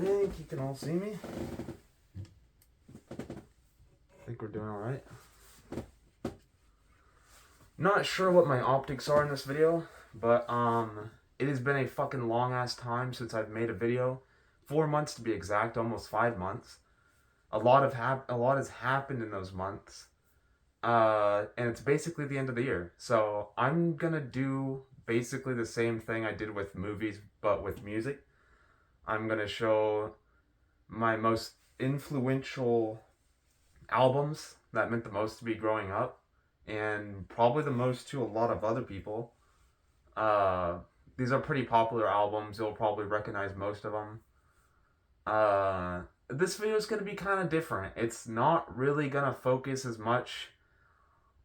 think you can all see me. I think we're doing alright. Not sure what my optics are in this video, but it has been a fucking long ass time since I've made a video. 4 months to be exact, almost 5 months. A lot has happened in those months. And it's basically the end of the year. So I'm gonna do basically the same thing I did with movies, but with music. I'm gonna show my most influential albums that meant the most to me growing up, and probably the most to a lot of other people. Uh, these are pretty popular albums. You'll probably recognize most of them. This video is gonna be kind of different. It's not really gonna focus as much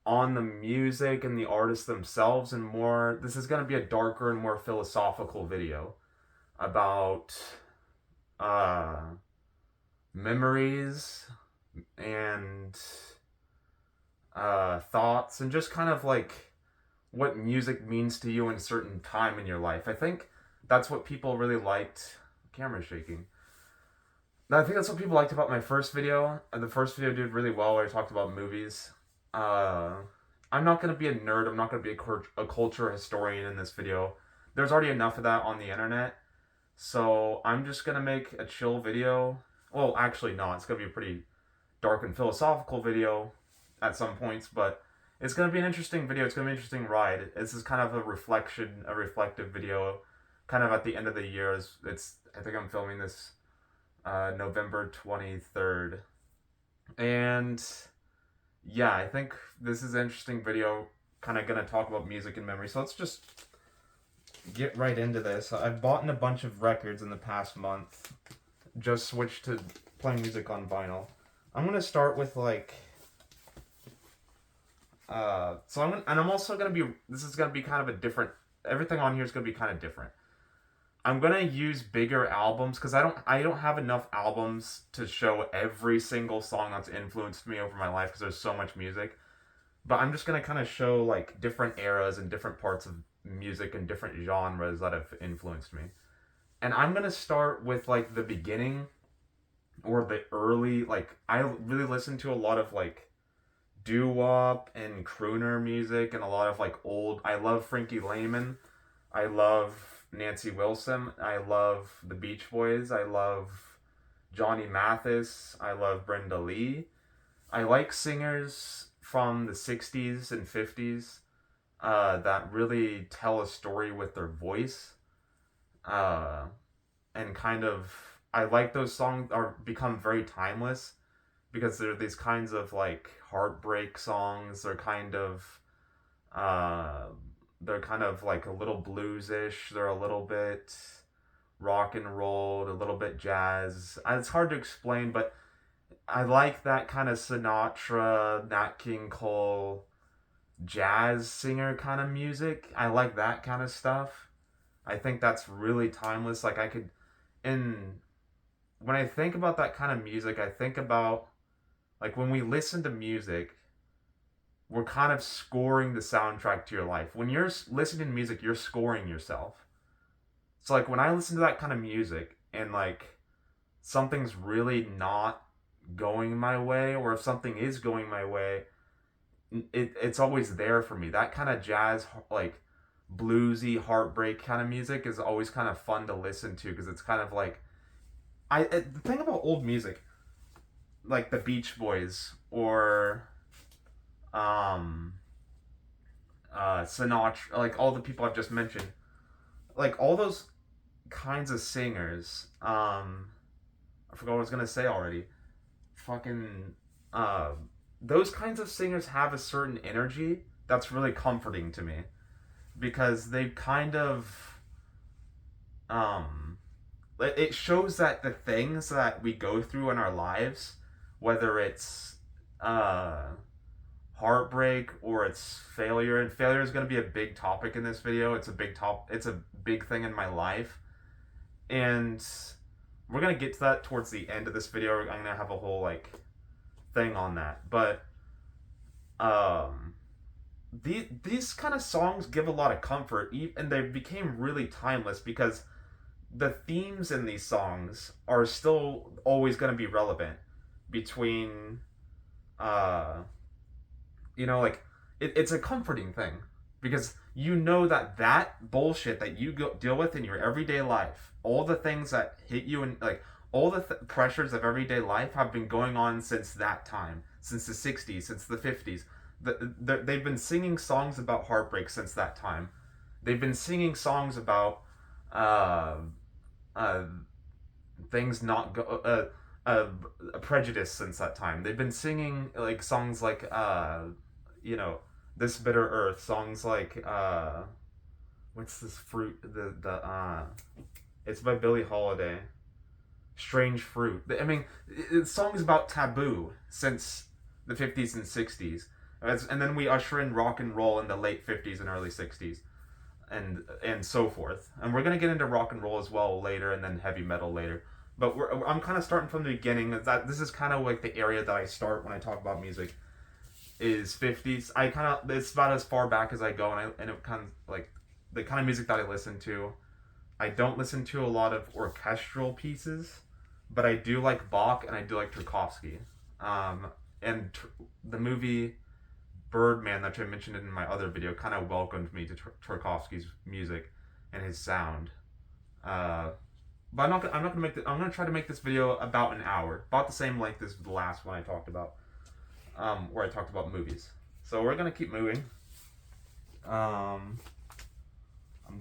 on the music and the artists themselves, and more. This is gonna be a darker and more philosophical video about uh, memories and thoughts, and just kind of like what music means to you in a certain time in your life. I think that's what people really liked. Camera's shaking. I think that's what people liked about my first video. The first video did really well where I talked about movies. Uh, I'm not going to be a nerd. I'm not going to be a culture historian in this video. There's already enough of that on the internet. So I'm just going to make a chill video. Well, actually, no. It's going to be a pretty dark and philosophical video at some points, but it's going to be an interesting video. It's going to be an interesting ride. This is kind of a reflective video, kind of at the end of the year. I think I'm filming this November 23rd. And yeah, I think this is an interesting video, kind of going to talk about music and memory. So let's just get right into this. I've bought a bunch of records in the past month. Just switched to playing music on vinyl. I'm going to start with like... I'm also going to be... This is going to be kind of a different... Everything on here is going to be kind of different. I'm gonna use bigger albums because I don't have enough albums to show every single song that's influenced me over my life because there's so much music. But I'm just gonna kind of show like different eras and different parts of music and different genres that have influenced me. And I'm gonna start with like the beginning or the early, like I really listen to a lot of like doo-wop and crooner music and a lot of like old. I love Frankie Lymon. I love Nancy Wilson. I love the Beach Boys. I love Johnny Mathis. I love Brenda Lee. I like singers from the 60s and 50s that really tell a story with their voice. And kind of, I like those songs are become very timeless because they're these kinds of like heartbreak songs. They're kind of like a little bluesish. They're a little bit rock and roll, a little bit jazz. It's hard to explain, but I like that kind of Sinatra, Nat King Cole, jazz singer kind of music. I like that kind of stuff. I think that's really timeless. And when I think about that kind of music, I think about like when we listen to music, we're kind of scoring the soundtrack to your life. When you're listening to music, you're scoring yourself. So like when I listen to that kind of music and like something's really not going my way, or if something is going my way, it's always there for me. That kind of jazz, like bluesy heartbreak kind of music is always kind of fun to listen to because it's kind of like the thing about old music, like the Beach Boys or Sinatra, like all the people I've just mentioned, like all those kinds of singers. I forgot what I was gonna say already. Fucking, those kinds of singers have a certain energy that's really comforting to me because they kind of, it shows that the things that we go through in our lives, whether it's, heartbreak or it's failure, and failure is going to be a big topic in this video. It's a big thing in my life, and we're going to get to that towards the end of this video. I'm going to have a whole like thing on that, but these kind of songs give a lot of comfort, and they became really timeless because the themes in these songs are still always going to be relevant between uh like it's a comforting thing because you know that bullshit that you deal with in your everyday life, all the things that hit you and like all the pressures of everyday life have been going on since that time, since the 60s, since the 50s. They've been singing songs about heartbreak since that time. They've been singing songs about uh, uh, things not go prejudice since that time. They've been singing like songs like you know this bitter earth, songs like what's this fruit, the it's by Billie Holiday, strange fruit. I mean, it's songs about taboo since the 50s and 60s. And then we usher in rock and roll in the late 50s and early 60s, and so forth. And we're gonna get into rock and roll as well later, and then heavy metal later. But I'm kind of starting from the beginning. That this is kind of like the area that I start when I talk about music. Is 50s. I kind of it's about as far back as I go, and it kind of like the kind of music that I listen to. I don't listen to a lot of orchestral pieces, but I do like Bach and I do like Tchaikovsky. Um, and the movie Birdman that I mentioned in my other video kind of welcomed me to Tchaikovsky's music and his sound. Uh, but I'm not gonna make I'm gonna try to make this video about an hour, about the same length as the last one I talked about, where I talked about movies. So we're gonna keep moving. I'm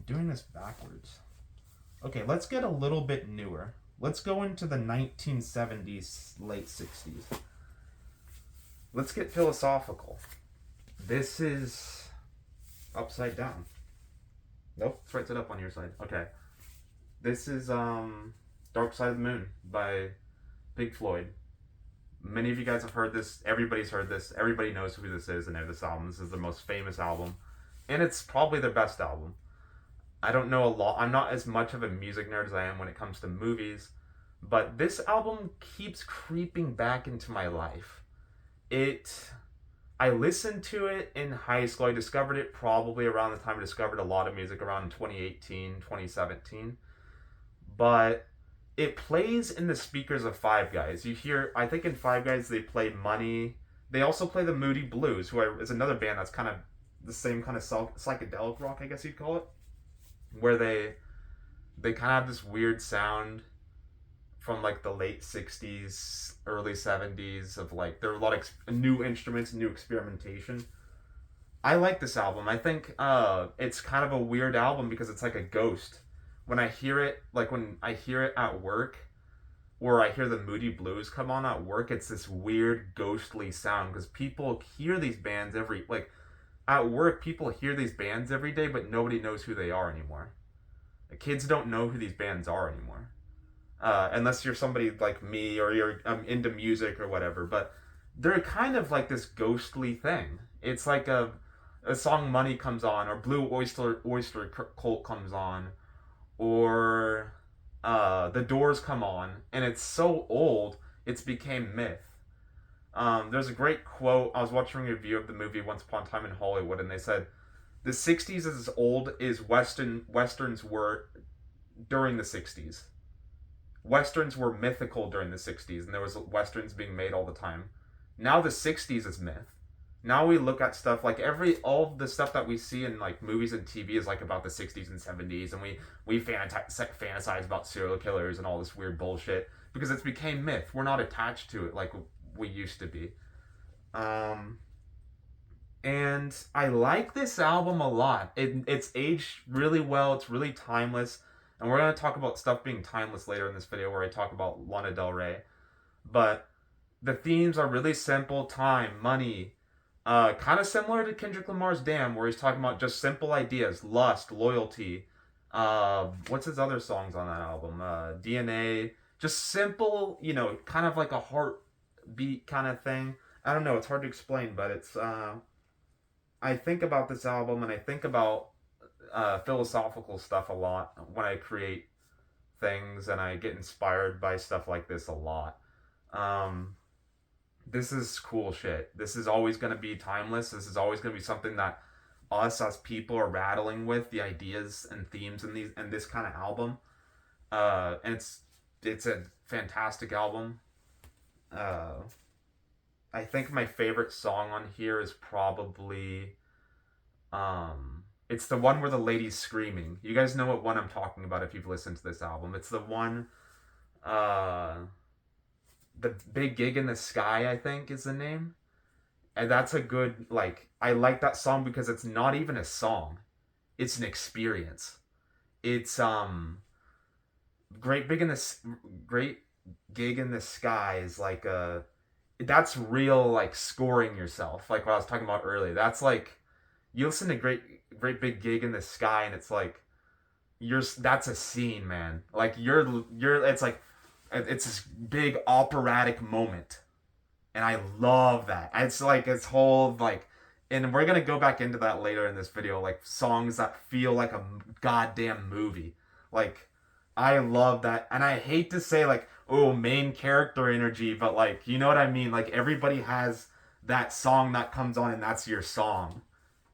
doing this backwards. Okay, let's get a little bit newer. Let's go into the 1970s, late 60s. Let's get philosophical. This is upside down. Nope, it's right side up on your side. Okay. This is Dark Side of the Moon by Pink Floyd. Many of you guys have heard this. Everybody's heard this. Everybody knows who this is and this album. This is their most famous album. And it's probably their best album. I don't know a lot. I'm not as much of a music nerd as I am when it comes to movies. But this album keeps creeping back into my life. I listened to it in high school. I discovered it probably around the time I discovered a lot of music, around 2018, 2017. But it plays in the speakers of Five Guys. You hear, I think in Five Guys they play Money. They also play the Moody Blues, is another band that's kind of the same kind of psychedelic rock, I guess you'd call it, where they kind of have this weird sound from like the late 60s, early 70s of like there are a lot of new instruments, new experimentation. I like this album. I think it's kind of a weird album because it's like a ghost. When I hear it at work, or I hear the Moody Blues come on at work, it's this weird ghostly sound because people hear these bands at work, people hear these bands every day, but nobody knows who they are anymore. The kids don't know who these bands are anymore. Unless you're somebody like me or you're into music or whatever, but they're kind of like this ghostly thing. It's like a song Money comes on, or Blue Oyster Cult comes on, or The Doors come on, and it's so old, it's became myth. There's a great quote. I was watching a review of the movie Once Upon a Time in Hollywood, and they said, the 60s is as old as Westerns were during the 60s. Westerns were mythical during the 60s, and there was Westerns being made all the time. Now the 60s is myth. Now we look at stuff like all of the stuff that we see in like movies and TV is like about the 60s and 70s, and we fantasize about serial killers and all this weird bullshit because it's became myth. We're not attached to it like we used to be. And I like this album a lot. It's aged really well. It's really timeless. And we're going to talk about stuff being timeless later in this video where I talk about Lana Del Rey. But the themes are really simple. Time, money. Kind of similar to Kendrick Lamar's Damn, where he's talking about just simple ideas. Lust, loyalty. What's his other songs on that album? DNA. Just simple, kind of like a heartbeat kind of thing. I don't know. It's hard to explain, but it's... I think about this album and I think about philosophical stuff a lot when I create things, and I get inspired by stuff like this a lot. This is cool shit. This is always going to be timeless. This is always going to be something that us as people are rattling with, the ideas and themes in this kind of album. And it's a fantastic album. Uh, I think my favorite song on here is probably it's the one where the lady's screaming. You guys know what one I'm talking about if you've listened to this album. It's the one uh the Big Gig in the Sky, I think is the name. And that's a good, like, I like that song because it's not even a song. It's an experience. It's great big in this great gig in the sky is like a that's real, like scoring yourself, like what I was talking about earlier. That's like you listen to great big gig in the sky and it's like that's a scene, man. Like you're it's like it's this big operatic moment, and I love that. It's like it's whole like, and we're gonna go back into that later in this video, like songs that feel like a goddamn movie. Like I love that, and I hate to say like, oh, main character energy, but like you know what I mean. Like everybody has that song that comes on, and that's your song,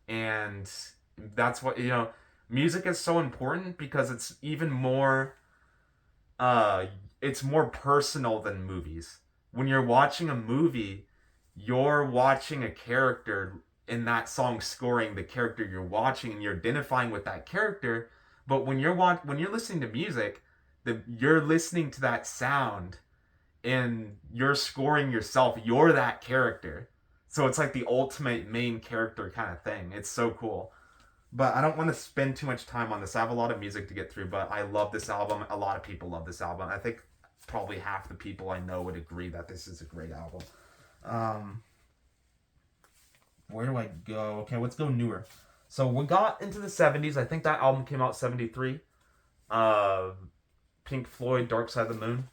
and that's what you know. Music is so important because it's even more uh it's more personal than movies. When you're watching a movie, you're watching a character in that song scoring the character you're watching and you're identifying with that character. But when you're listening to music, you're listening to that sound and you're scoring yourself. You're that character. So it's like the ultimate main character kind of thing. It's so cool. But I don't want to spend too much time on this. I have a lot of music to get through, but I love this album. A lot of people love this album. I think probably half the people I know would agree that this is a great album. Um, where do I go? Okay, let's go newer. So we got into the 70s. I think that album came out 73. Uh, Pink Floyd, Dark Side of the Moon.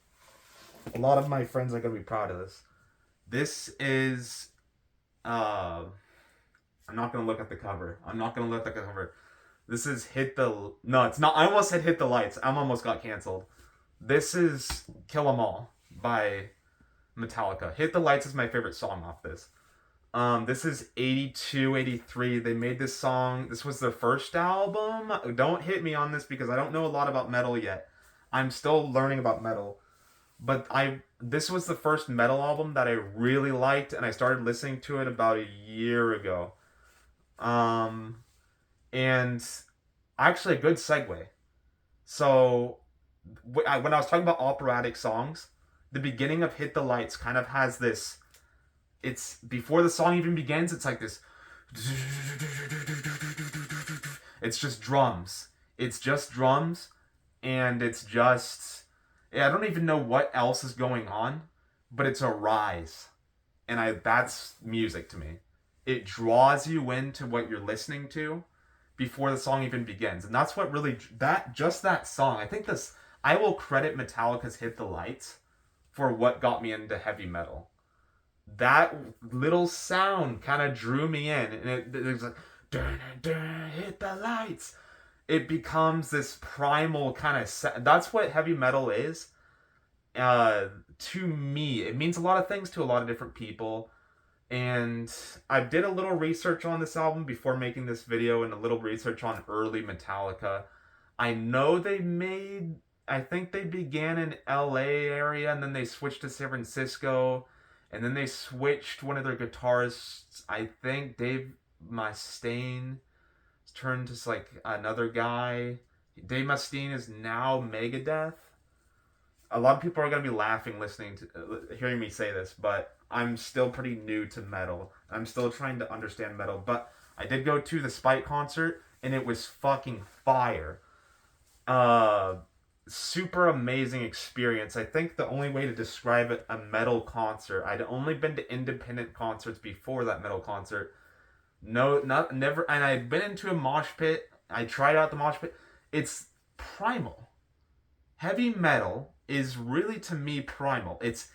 A lot of my friends are going to be proud of this. This is I'm not gonna look at the cover. I'm not gonna look at the cover. This is Hit the... No, it's not. I almost said Hit the Lights. I almost got canceled. This is Kill 'Em All by Metallica. Hit the Lights is my favorite song off this. This is 82, 83. They made this song. This was their first album. Don't hit me on this because I don't know a lot about metal yet. I'm still learning about metal. But this was the first metal album that I really liked, and I started listening to it about a year ago. And actually a good segue. So when I was talking about operatic songs, the beginning of Hit the Lights kind of has this. It's before the song even begins. It's like this. It's just drums. It's just drums, and it's just. I don't even know what else is going on, but it's a rise, and that's music to me. It draws you into what you're listening to before the song even begins, and that's what really that song. I think this. I will credit Metallica's "Hit the Lights" for what got me into heavy metal. That little sound kind of drew me in, and it was like, dun, dun, hit the lights. It becomes this primal kind of. That's what heavy metal is. To me, it means a lot of things to a lot of different people. And I did a little research on this album before making this video, and a little research on early Metallica. I know I think they began in LA area, and then they switched to San Francisco, and then they switched one of their guitarists. I think Dave Mustaine turned to like another guy. Dave Mustaine is now Megadeth. A lot of people are gonna be laughing listening to hearing me say this, but I'm still pretty new to metal. I'm still trying to understand metal, but I did go to the Spite concert and it was fucking fire. Super amazing experience. I think the only way to describe it, a metal concert. I'd only been to independent concerts before that metal concert. No, not never, and I'd been into a mosh pit. I tried out the mosh pit. It's primal. Heavy metal is really, to me, primal. It's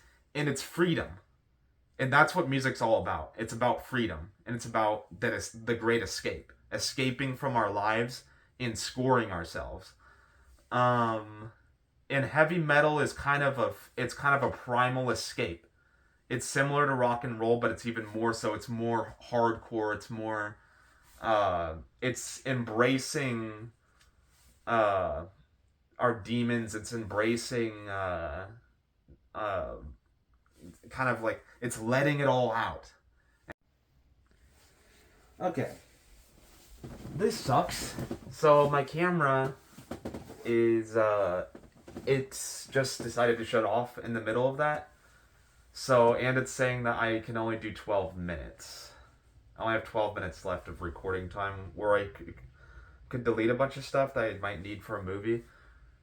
freedom. And that's what music's all about. It's about freedom. And it's about that it's the great escape. Escaping from our lives and scoring ourselves. And heavy metal is kind of a primal escape. It's similar to rock and roll, but it's even more so. It's more hardcore. It's more it's embracing our demons. It's embracing uh, kind of like it's letting it all out. Okay, this sucks. So my camera is it's just decided to shut off in the middle of that. So, and it's saying that I can only do 12 minutes. I only have 12 minutes left of recording time where I could delete a bunch of stuff that I might need for a movie.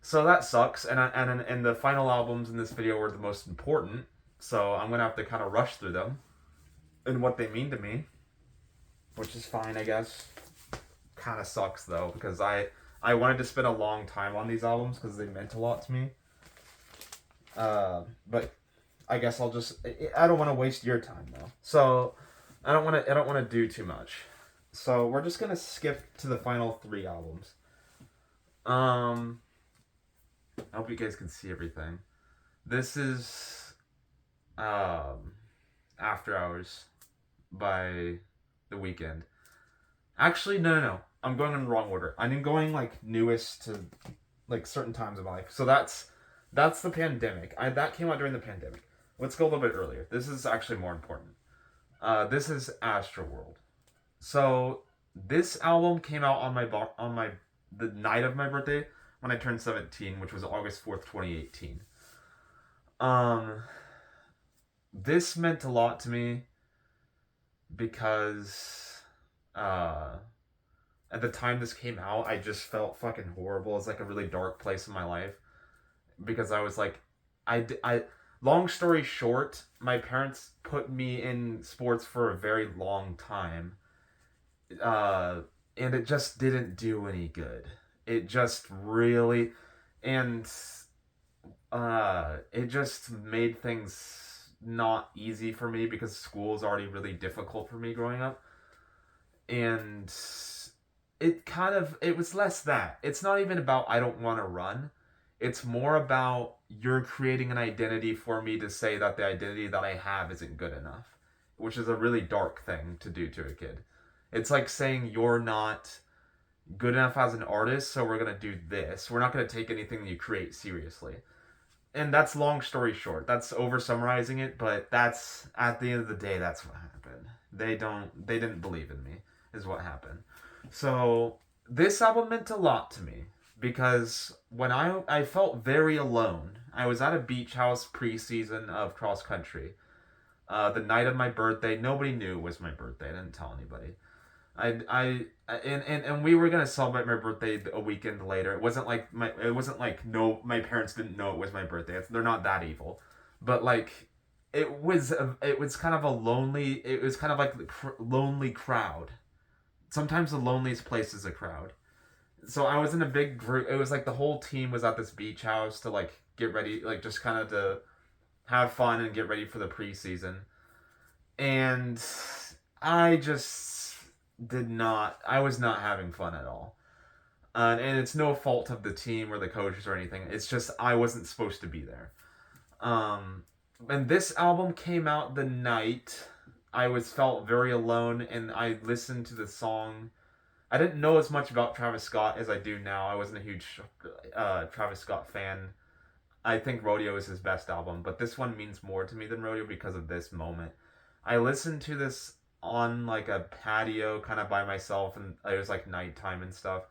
So that sucks. And the final albums in this video were the most important. So I'm going to have to kind of rush through them and what they mean to me, which is fine, I guess. Kind of sucks though, because I wanted to spend a long time on these albums because they meant a lot to me. But I guess I'll just. I don't want to waste your time though, so I don't want to do too much. So we're just gonna skip to the final 3 albums. I hope you guys can see everything. This is After Hours by The Weeknd. Actually, no. I'm going in the wrong order. I'm going like newest to like certain times of my life. So that's the pandemic. That came out during the pandemic. Let's go a little bit earlier. This is actually more important. This is Astroworld. So this album came out on the night of my birthday when I turned 17, which was August 4th, 2018. This meant a lot to me because at the time this came out, I just felt fucking horrible. It's like a really dark place in my life because I was like, long story short, my parents put me in sports for a very long time, and it just didn't do any good. It just really, and it just made things not easy for me because school was already really difficult for me growing up, and it was less that. It's not even about I don't want to run. It's more about you're creating an identity for me to say that the identity that I have isn't good enough, which is a really dark thing to do to a kid. It's like saying you're not good enough as an artist, so we're going to do this. We're not going to take anything you create seriously. And that's long story short. That's over summarizing it, but that's at the end of the day, that's what happened. They didn't believe in me, is what happened. So this album meant a lot to me because when I felt very alone. I was at a beach house preseason of cross country. The night of my birthday, nobody knew it was my birthday. I didn't tell anybody. And we were gonna celebrate my birthday a weekend later. It wasn't like my parents didn't know it was my birthday. They're not that evil, but like it was kind of a lonely. It was kind of like lonely crowd. Sometimes the loneliest place is a crowd. So I was in a big group. It was like the whole team was at this beach house to like get ready, like just kind of to have fun and get ready for the preseason. And I just I was not having fun at all. And it's no fault of the team or the coaches or anything. It's just I wasn't supposed to be there. And this album came out the night I felt very alone, and I listened to the song. I didn't know as much about Travis Scott as I do now. I wasn't a huge Travis Scott fan. I think Rodeo is his best album, but this one means more to me than Rodeo because of this moment. I listened to this on like a patio kind of by myself, and it was like nighttime and stuff.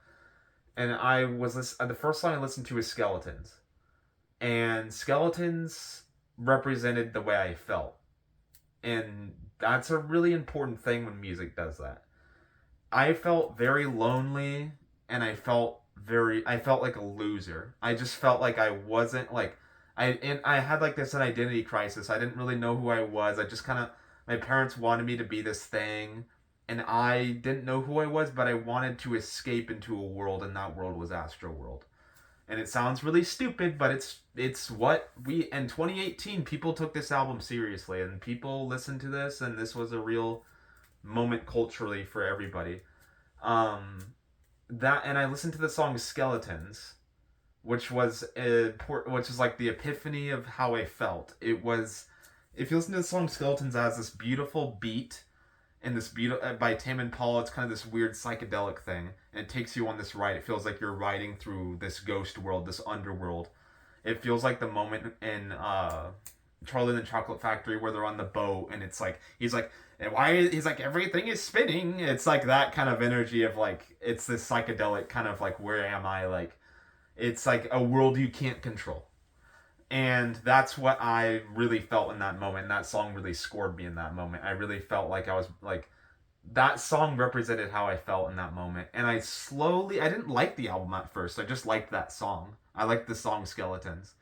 And the first song I listened to was Skeletons. And Skeletons represented the way I felt. And that's a really important thing when music does that. I felt very lonely, and I felt like a loser. I just felt like I wasn't like I had like this an identity crisis. I didn't really know who I was. I just kind of my parents wanted me to be this thing, and I didn't know who I was, but I wanted to escape into a world, and that world was Astroworld. And it sounds really stupid, but it's what we in 2018 people took this album seriously, and people listened to this, and this was a real moment culturally for everybody. And I listened to the song Skeletons, which was like the epiphany of how I felt. It was, if you listen to the song Skeletons, it has this beautiful beat, and this beat by Tame Impala. It's kind of this weird psychedelic thing, and it takes you on this ride. It feels like you're riding through this ghost world, this underworld. It feels like the moment in Charlie and the Chocolate Factory where they're on the boat, and it's like he's like, and why he's like everything is spinning. It's like that kind of energy of like it's this psychedelic kind of like where am I, like it's like a world you can't control. And that's what I really felt in that moment. And that song really scored me in that moment. I really felt like I was like that song represented how I felt in that moment. And I didn't like the album at first. I just liked that song. I liked the song Skeletons.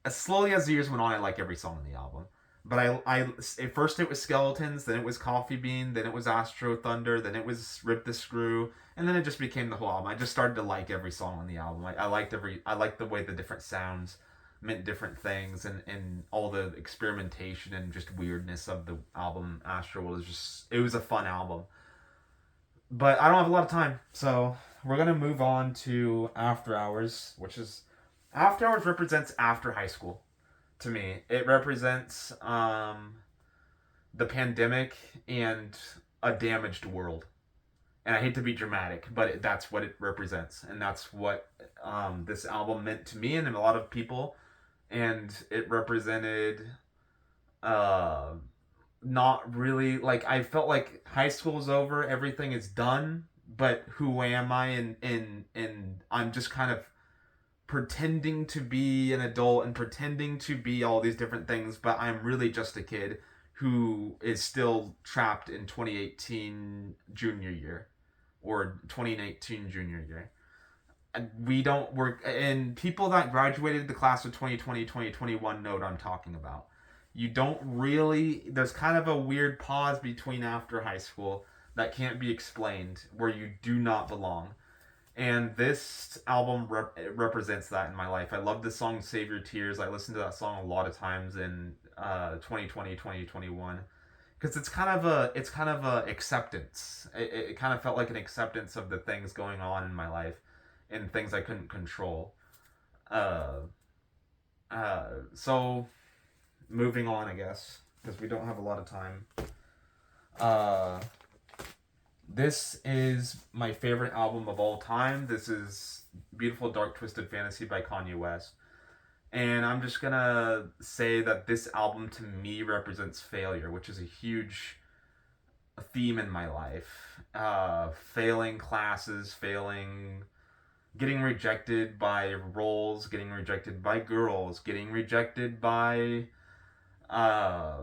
As slowly as the years went on, I like every song on the album. But at first it was Skeletons, then it was Coffee Bean, then it was Astro Thunder, then it was Rip the Screw, and then it just became the whole album. I just started to like every song on the album. I liked the way the different sounds meant different things, and all the experimentation and just weirdness of the album. Astro was just, it was a fun album. But I don't have a lot of time, so we're gonna move on to After Hours, which is After Hours represents after high school to me. It represents the pandemic and a damaged world. And I hate to be dramatic, but that's what it represents, and that's what this album meant to me and a lot of people. And it represented uh, not really like I felt like high school is over, everything is done, but who am I? And I'm just kind of pretending to be an adult and pretending to be all these different things, but I'm really just a kid who is still trapped in 2018 junior year or 2019 junior year. And we don't work, and people that graduated the class of 2020 2021 know what I'm talking about. You don't really, there's kind of a weird pause between after high school that can't be explained where you do not belong. And this album represents that in my life. I love the song Save Your Tears. I listened to that song a lot of times in 2020 2021 because it's kind of a acceptance. It kind of felt like an acceptance of the things going on in my life and things I couldn't control. Uh, so moving on, I guess, because we don't have a lot of time. Uh, this is my favorite album of all time. This is Beautiful Dark Twisted Fantasy by Kanye West. And I'm just gonna say that this album to me represents failure, which is a huge theme in my life. Failing classes, getting rejected by roles, getting rejected by girls, getting rejected by uh,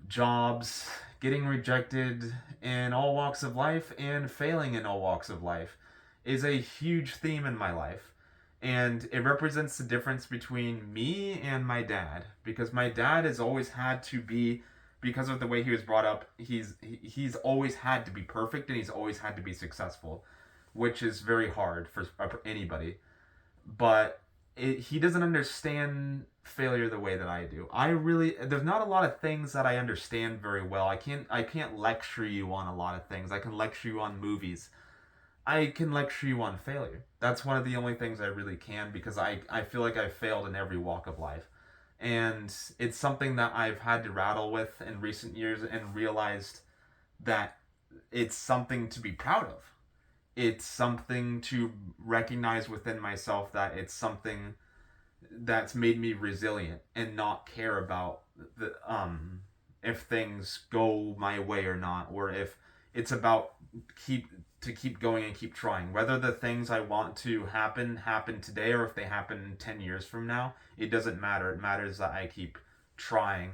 jobs, getting rejected in all walks of life, and failing in all walks of life is a huge theme in my life. And it represents the difference between me and my dad, because my dad has always had to be, because of the way he was brought up, he's always had to be perfect and he's always had to be successful, which is very hard for anybody. But he doesn't understand failure the way that I do. There's not a lot of things that I understand very well. I can't lecture you on a lot of things. I can lecture you on movies. I can lecture you on failure. That's one of the only things I really can, because I feel like I've failed in every walk of life. And it's something that I've had to rattle with in recent years and realized that it's something to be proud of. It's something to recognize within myself, that it's something that's made me resilient and not care about the if things go my way or not, or if it's about keep going and keep trying. Whether the things I want to happen today, or if they happen 10 years from now, it doesn't matter. It matters that I keep trying.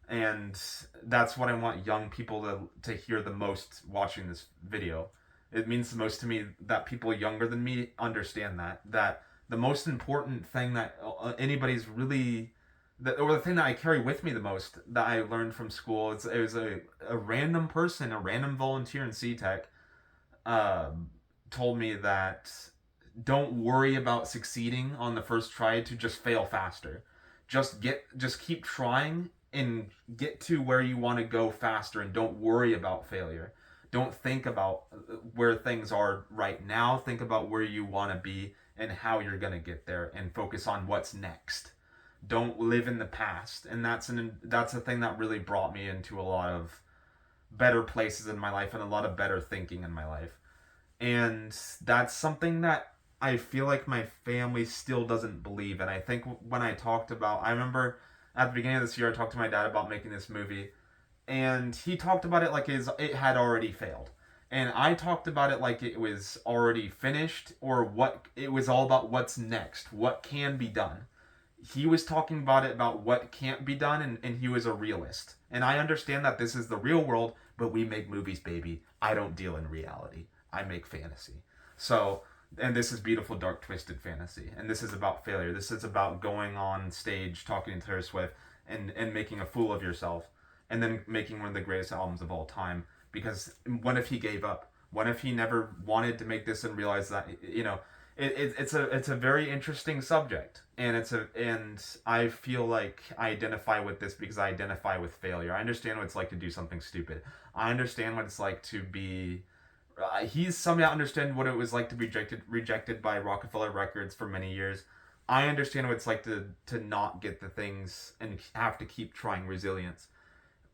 And that's what I want young people to hear the most watching this video. It means the most to me that people younger than me understand that the most important thing that anybody's really, or the thing that I carry with me the most that I learned from school, it was a random person, a random volunteer in CTech, told me that don't worry about succeeding on the first try, to just fail faster. Just keep trying and get to where you want to go faster, and don't worry about failure. Don't think about where things are right now. Think about where you want to be and how you're going to get there, and focus on what's next. Don't live in the past. And that's a thing that really brought me into a lot of better places in my life and a lot of better thinking in my life. And that's something that I feel like my family still doesn't believe. And I think when I remember at the beginning of this year, I talked to my dad about making this movie, and he talked about it like it had already failed. And I talked about it like it was already finished, or what it was all about what's next, what can be done. He was talking about it about what can't be done, and he was a realist. And I understand that this is the real world, but we make movies, baby. I don't deal in reality. I make fantasy. So, and this is beautiful, dark, twisted fantasy. And this is about failure. This is about going on stage, talking to Taylor Swift, and making a fool of yourself, and then making one of the greatest albums of all time. Because what if he gave up? What if he never wanted to make this and realized that, it's a very interesting subject, and I feel like I identify with this because I identify with failure. I understand what it's like to do something stupid. I understand what it's like to be. He's somehow understand what it was like to be rejected by Rockefeller Records for many years. I understand what it's like to not get the things and have to keep trying. Resilience.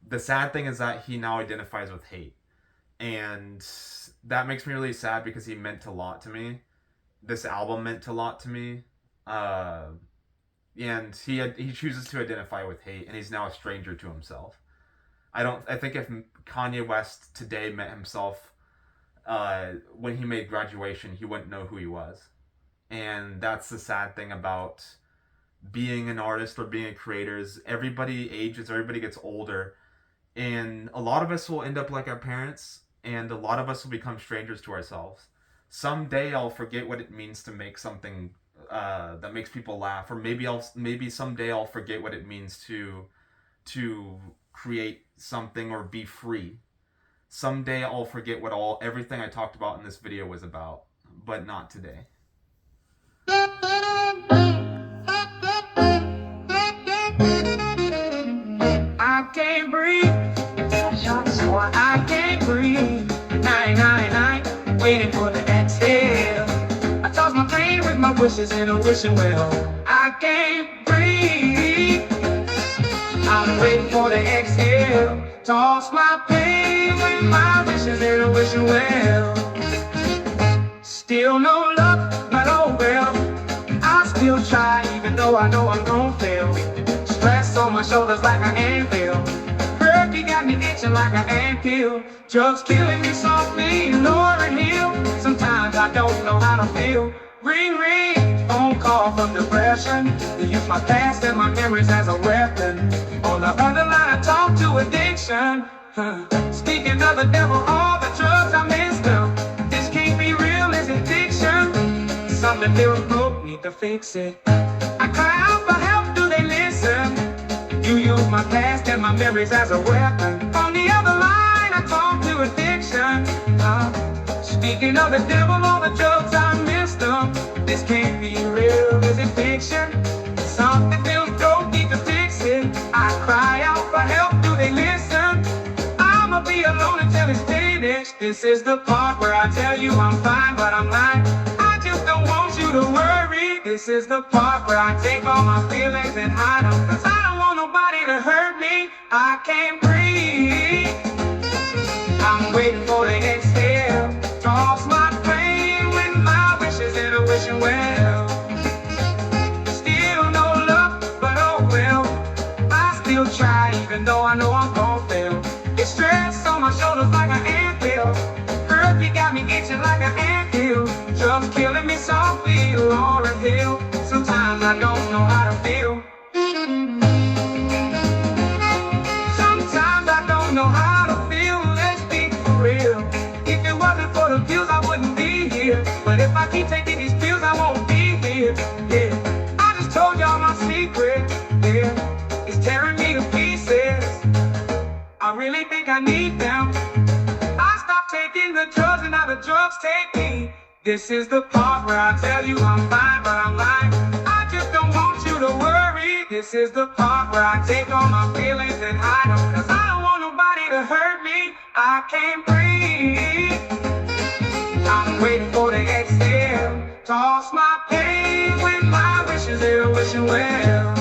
The sad thing is that he now identifies with hate, and that makes me really sad because he meant a lot to me. This album meant a lot to me, and he chooses to identify with hate, and he's now a stranger to himself. I think if Kanye West today met himself, when he made Graduation, he wouldn't know who he was, and that's the sad thing about being an artist or being a creator. Is everybody ages, everybody gets older, and a lot of us will end up like our parents, and a lot of us will become strangers to ourselves. Someday I'll forget what it means to make something that makes people laugh, or maybe someday I'll forget what it means to create something or be free. Someday I'll forget what everything I talked about in this video was about, but not today. I can't breathe. I can't breathe. 999, waiting for the exhale. I toss my pain with my wishes in a wishing well. I can't breathe. I'm waiting for the exhale. Toss my pain with my wishes in a wishing well. Still no luck, but oh well. I still try, even though I know I'm gon' fail. Stress on my shoulders like an anvil. Perky got me itching like an anthill. Drugs killing me softly, lowering heel. Sometimes I don't know how to feel. Ring, ring, phone call from depression. They use my past and my memories as a weapon. On the other line I talk to addiction. Speaking of the devil, all the drugs I missed them. This can't be real, is it fiction? Something little broke, need to fix it. I cry out for help, do they listen? You use my past and my memories as a weapon. On the other line, I talk to addiction. Speaking of the devil, all the drugs, I missed them. This can't be real, is it fiction? Something feels broke, need to fix it. I cry out for help, do they listen? I'ma be alone until it's finished. This is the part where I tell you I'm fine, but I'm lying. I just don't want you to worry. This is the part where I take all my feelings and hide them. Cause I don't want nobody to hurt me. I can't breathe. I'm waiting for the exhale. Toss my pain with my wishes in a wishing well. Still no luck, but oh well. I still try, even though I know I'm gon' fail. It's stress on my shoulders like an anthill. Earth, you got me itching like an anthill. Drugs killing me softly, Laura Hill. Sometimes I don't know how to feel. Sometimes I don't know how to feel. Let's be for real. If it wasn't for the pills, I wouldn't be here. But if I keep taking these pills, I won't be here. Yeah, I just told y'all my secret. Yeah, it's tearing me to pieces. I really think I need them. I stopped taking the drugs and now the drugs take me. This is the part where I tell you I'm fine, but I'm lying. I just don't want you to worry. This is the part where I take all my feelings and hide them. Cause I don't want nobody to hurt me. I can't breathe. I'm waiting for the exhale. Toss my pain with my wishes in a wishing well.